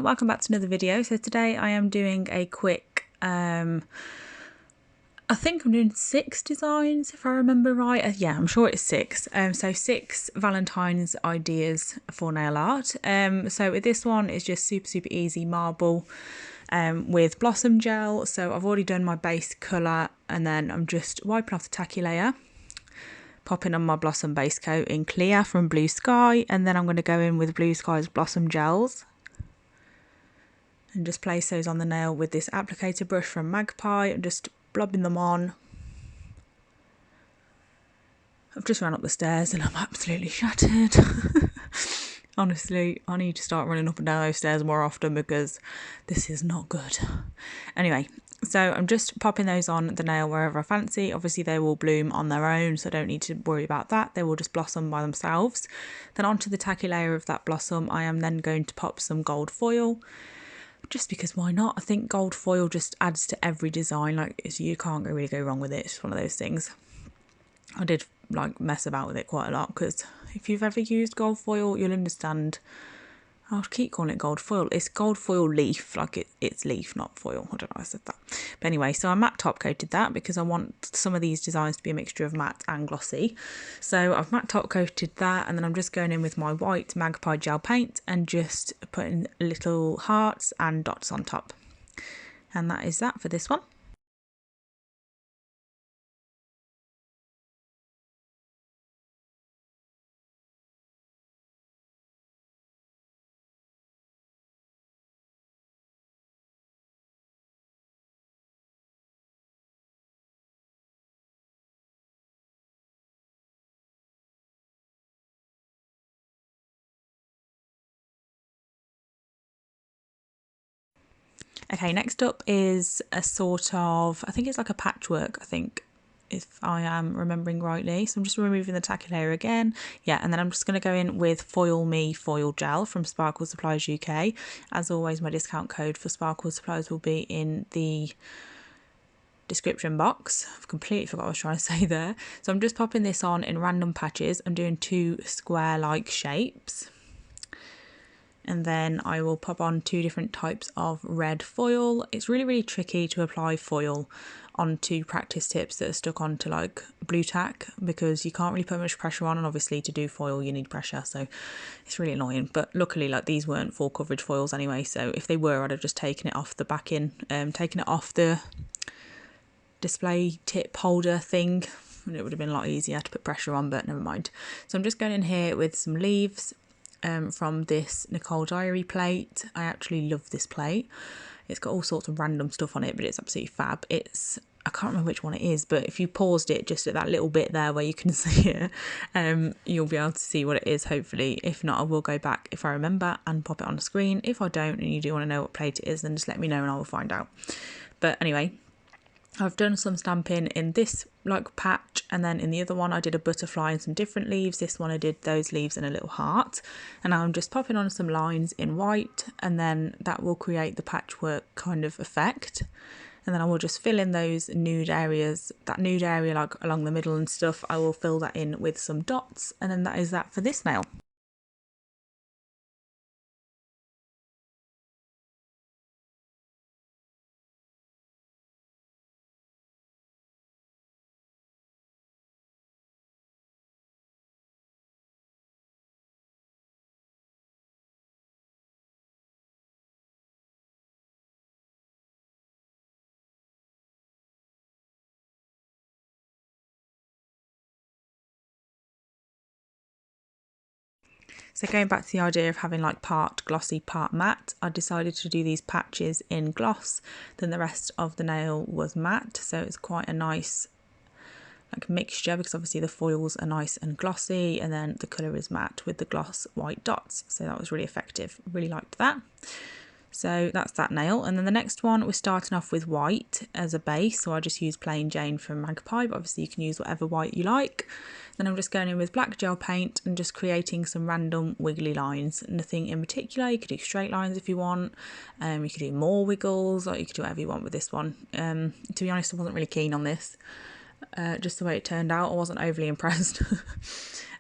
everyone, welcome back to another video. So today I am doing a quick, I think I'm doing 6 designs if I remember right. Yeah, I'm sure it's 6. So 6 Valentine's ideas for nail art. So with this one, it's just super easy marble with blossom gel. So I've already done my base colour and then I'm just wiping off the tacky layer, popping on my blossom base coat in clear from Blue Sky, and then I'm going to go in with Blue Sky's blossom gels and just place those on the nail with this applicator brush from Magpie. I'm just blobbing them on. I've just run up the stairs and I'm absolutely shattered. Honestly, I need to start running up and down those stairs more often because this is not good. Anyway, so I'm just popping those on the nail wherever I fancy. Obviously they will bloom on their own, so I don't need to worry about that. They will just blossom by themselves. Then onto the tacky layer of that blossom, I am then going to pop some gold foil. Just because why not? I think gold foil just adds to every design. Like, you can't really go wrong with it. It's one of those things. I did like mess about with it quite a lot because if you've ever used gold foil, you'll understand. I'll keep calling it gold foil. It's gold foil leaf, like it's leaf, not foil. I don't know why I said that. But anyway, so I matte top coated that because I want some of these designs to be a mixture of matte and glossy. So I've matte top coated that, and then I'm just going in with my white Magpie gel paint and just putting little hearts and dots on top. And that is that for this one. Okay, next up is a sort of, I think it's like a patchwork, I think, if I am remembering rightly. So I'm just removing the tacky layer again. Yeah, and then I'm just going to go in with Foil Me Foil Gel from Sparkle Supplies UK. As always, my discount code for Sparkle Supplies will be in the description box. I've completely forgot what I was trying to say there. So I'm just popping this on in random patches. I'm doing 2 square-like shapes. And then I will pop on 2 different types of red foil. It's really tricky to apply foil onto practice tips that are stuck onto like blue tack because you can't really put much pressure on, and obviously to do foil you need pressure, so it's really annoying. But luckily, like, these weren't full coverage foils anyway, so if they were, I'd have just taken it off the backing, taken it off the display tip holder thing, and it would have been a lot easier to put pressure on, but never mind. So I'm just going in here with some leaves from this Nicole Diary plate. I actually love this plate. It's got all sorts of random stuff on it, but it's absolutely fab. It's, I can't remember which one it is, but if you paused it just at that little bit there where you can see it, you'll be able to see what it is, hopefully. If not, I will go back if I remember and pop it on the screen. If I don't and you do want to know what plate it is, then just let me know and I will find out. But anyway, I've done some stamping in this like patch, and then in the other one I did a butterfly and some different leaves. This one I did those leaves and a little heart, and now I'm just popping on some lines in white, and then that will create the patchwork kind of effect. And then I will just fill in those nude areas, that nude area like along the middle and stuff. I will fill that in with some dots, and then that is that for this nail. So going back to the idea of having like part glossy, part matte, I decided to do these patches in gloss, then the rest of the nail was matte. So it's quite a nice like mixture because obviously the foils are nice and glossy, and then the colour is matte with the gloss white dots. So that was really effective. Really liked that. So that's that nail. And then the next one, we're starting off with white as a base. So I just used plain Jane from Magpie, but obviously you can use whatever white you like. Then I'm just going in with black gel paint and just creating some random wiggly lines. Nothing in particular. You could do straight lines if you want. You could do more wiggles, or you could do whatever you want with this one. To be honest, I wasn't really keen on this. Just the way it turned out, I wasn't overly impressed.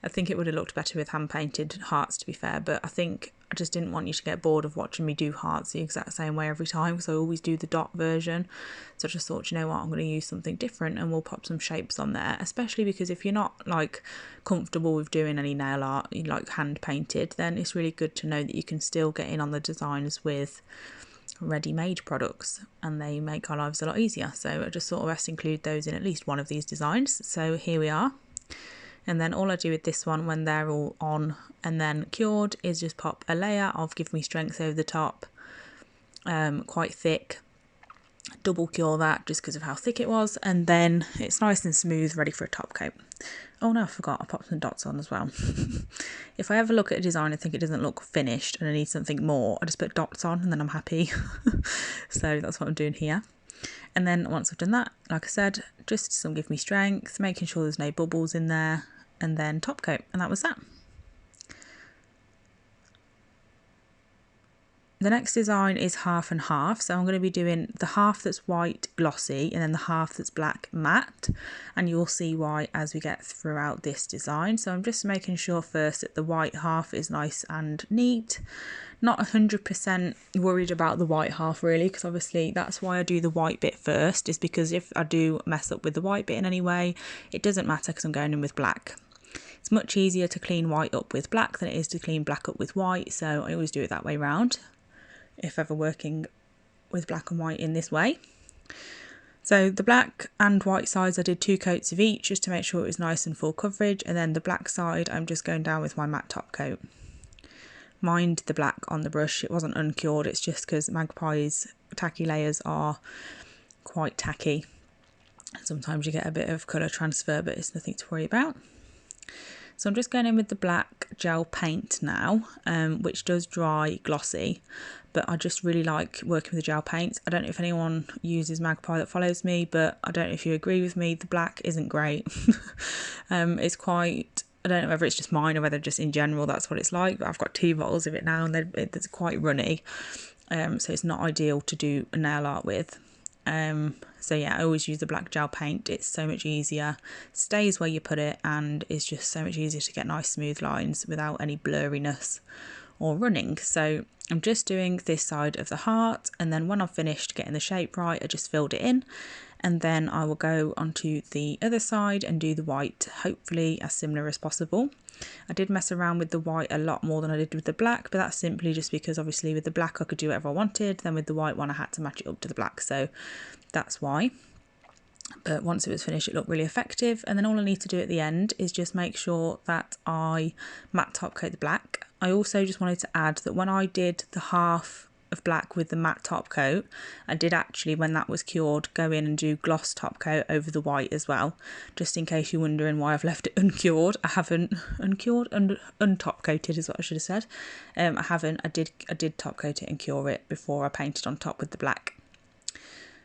I think it would have looked better with hand painted hearts, to be fair, but I think I just didn't want you to get bored of watching me do hearts the exact same way every time, because I always do the dot version. So I just thought, you know what, I'm going to use something different and we'll pop some shapes on there, especially because if you're not like comfortable with doing any nail art, like hand painted, then it's really good to know that you can still get in on the designs with ready-made products, and they make our lives a lot easier. So I just thought best include those in at least one of these designs. So here we are. And then all I do with this one when they're all on and then cured is just pop a layer of Give Me Strength over the top, quite thick. Double cure that just because of how thick it was, and then it's nice and smooth, ready for a top coat. Oh no, I forgot, I popped some dots on as well. If I ever look at a design and think it doesn't look finished and I need something more, I just put dots on and then I'm happy. So that's what I'm doing here. And then once I've done that, like I said, just some Give Me Strength, making sure there's no bubbles in there, and then top coat, and that was that. The next design is half and half, so I'm going to be doing the half that's white glossy and then the half that's black matte, and you'll see why as we get throughout this design. So I'm just making sure first that the white half is nice and neat. Not 100% worried about the white half really, because obviously that's why I do the white bit first, is because if I do mess up with the white bit in any way, it doesn't matter because I'm going in with black. It's much easier to clean white up with black than it is to clean black up with white, so I always do it that way round if ever working with black and white in this way. So the black and white sides I did 2 coats of each just to make sure it was nice and full coverage, and then the black side I'm just going down with my matte top coat. Mind the black on the brush, it wasn't uncured, it's just because Magpie's tacky layers are quite tacky. Sometimes you get a bit of colour transfer, but it's nothing to worry about. So I'm just going in with the black gel paint now, which does dry glossy, but I just really like working with the gel paints. I don't know if anyone uses Magpie that follows me, but I don't know if you agree with me, the black isn't great. It's quite, I don't know whether it's just mine or whether just in general that's what it's like, but I've got 2 bottles of it now and it's quite runny, so it's not ideal to do a nail art with. So yeah, I always use the black gel paint. It's so much easier, stays where you put it, and it's just so much easier to get nice smooth lines without any blurriness or running. So I'm just doing this side of the heart, and then when I've finished getting the shape right, I just filled it in, and then I will go onto the other side and do the white, hopefully as similar as possible. I did mess around with the white a lot more than I did with the black, but that's simply just because obviously with the black I could do whatever I wanted, then with the white one I had to match it up to the black, so that's why. But once it was finished it looked really effective, and then all I need to do at the end is just make sure that I matte top coat the black. I also just wanted to add that when I did the half of black with the matte top coat, I did actually, when that was cured, go in and do gloss top coat over the white as well, just in case you're wondering why I've left it uncured. I haven't uncured, untop coated is what I should have said. I haven't. I did top coat it and cure it before I painted on top with the black.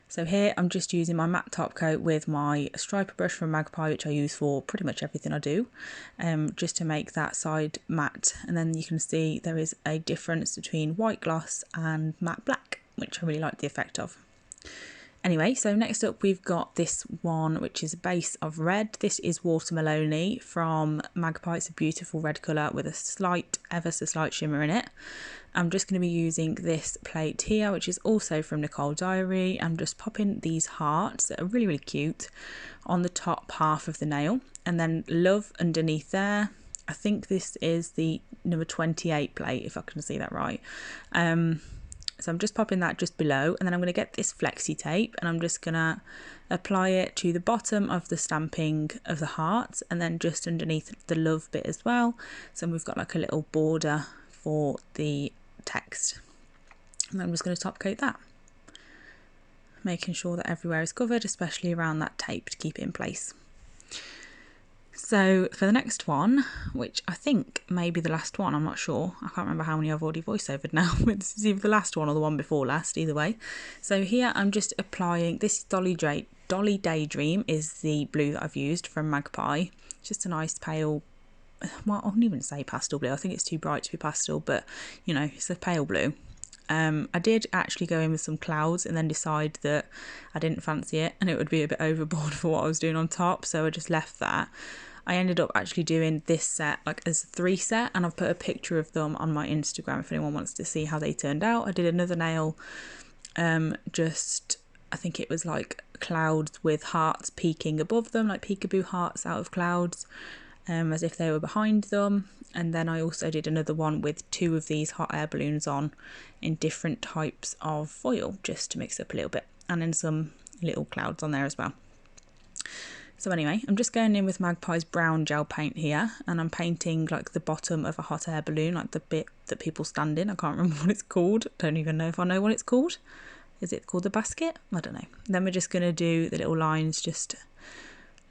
So here I'm just using my matte top coat with my striper brush from Magpie, which I use for pretty much everything I do, just to make that side matte. And then you can see there is a difference between white gloss and matte black, which I really like the effect of. Anyway, so next up we've got this one, which is a base of red. This is Watermelony from Magpie. It's a beautiful red colour with a slight, ever so slight shimmer in it. I'm just going to be using this plate here, which is also from Nicole Diary. I'm just popping these hearts that are really, really cute on the top half of the nail, and then love underneath there. I think this is the number 28 plate, if I can see that right. So I'm just popping that just below, and then I'm going to get this flexi tape and I'm just going to apply it to the bottom of the stamping of the hearts, and then just underneath the love bit as well. So we've got like a little border for the text, and I'm just going to top coat that, making sure that everywhere is covered, especially around that tape to keep it in place. So for the next one, which I think may be the last one, I'm not sure, I can't remember how many I've already voiceovered now, but this is either the last one or the one before last, either way. So here I'm just applying, this is Dolly Daydream is the blue that I've used from Magpie. It's just a nice pale, well, I wouldn't even say pastel blue, I think it's too bright to be pastel, but you know, it's a pale blue. I did actually go in with some clouds and then decide that I didn't fancy it and it would be a bit overboard for what I was doing on top, so I just left that. I ended up actually doing this set like as a 3 set, and I've put a picture of them on my Instagram if anyone wants to see how they turned out. I did another nail, just, I think it was like clouds with hearts peeking above them, like peekaboo hearts out of clouds, as if they were behind them. And then I also did another one with 2 of these hot air balloons on in different types of foil, just to mix up a little bit, and then some little clouds on there as well. So anyway, I'm just going in with Magpie's brown gel paint here, and I'm painting like the bottom of a hot air balloon, like the bit that people stand in. I can't remember what it's called. Don't even know if I know what it's called. Is it called the basket? I don't know. Then we're just going to do the little lines just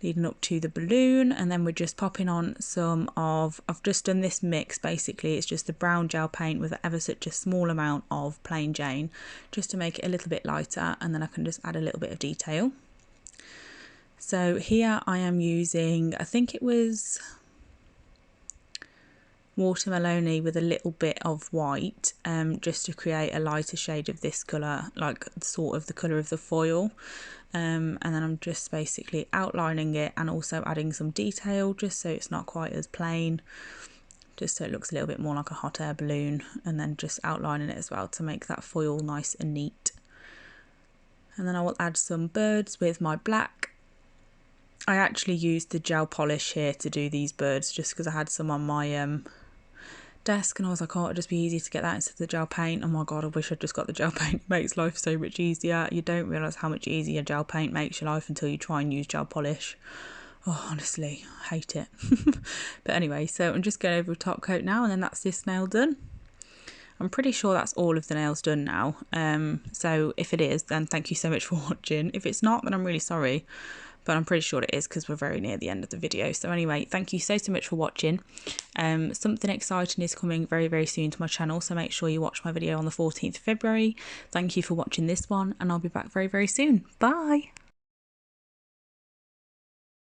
leading up to the balloon, and then we're just popping on some of, I've just done this mix basically, it's just the brown gel paint with ever such a small amount of plain Jane, just to make it a little bit lighter, and then I can just add a little bit of detail. So here I am using, I think it was watermelony with a little bit of white, just to create a lighter shade of this colour, like sort of the colour of the foil. And then I'm just basically outlining it and also adding some detail just so it's not quite as plain, just so it looks a little bit more like a hot air balloon, and then just outlining it as well to make that foil nice and neat. And then I will add some birds with my black. I actually used the gel polish here to do these birds just because I had some on my desk, and I was like, oh, it'd just be easy to get that instead of the gel paint. Oh my god, I wish I'd just got the gel paint. It makes life so much easier. You don't realise how much easier gel paint makes your life until you try and use gel polish. Oh, honestly, I hate it. But anyway, so I'm just going over a top coat now, and then that's this nail done. I'm pretty sure that's all of the nails done now. So if it is, then thank you so much for watching. If it's not, then I'm really sorry. But I'm pretty sure it is because we're very near the end of the video. So anyway, thank you so much for watching. Something exciting is coming very, very soon to my channel, so make sure you watch my video on the 14th of February. Thank you for watching this one, and I'll be back very, very soon. Bye!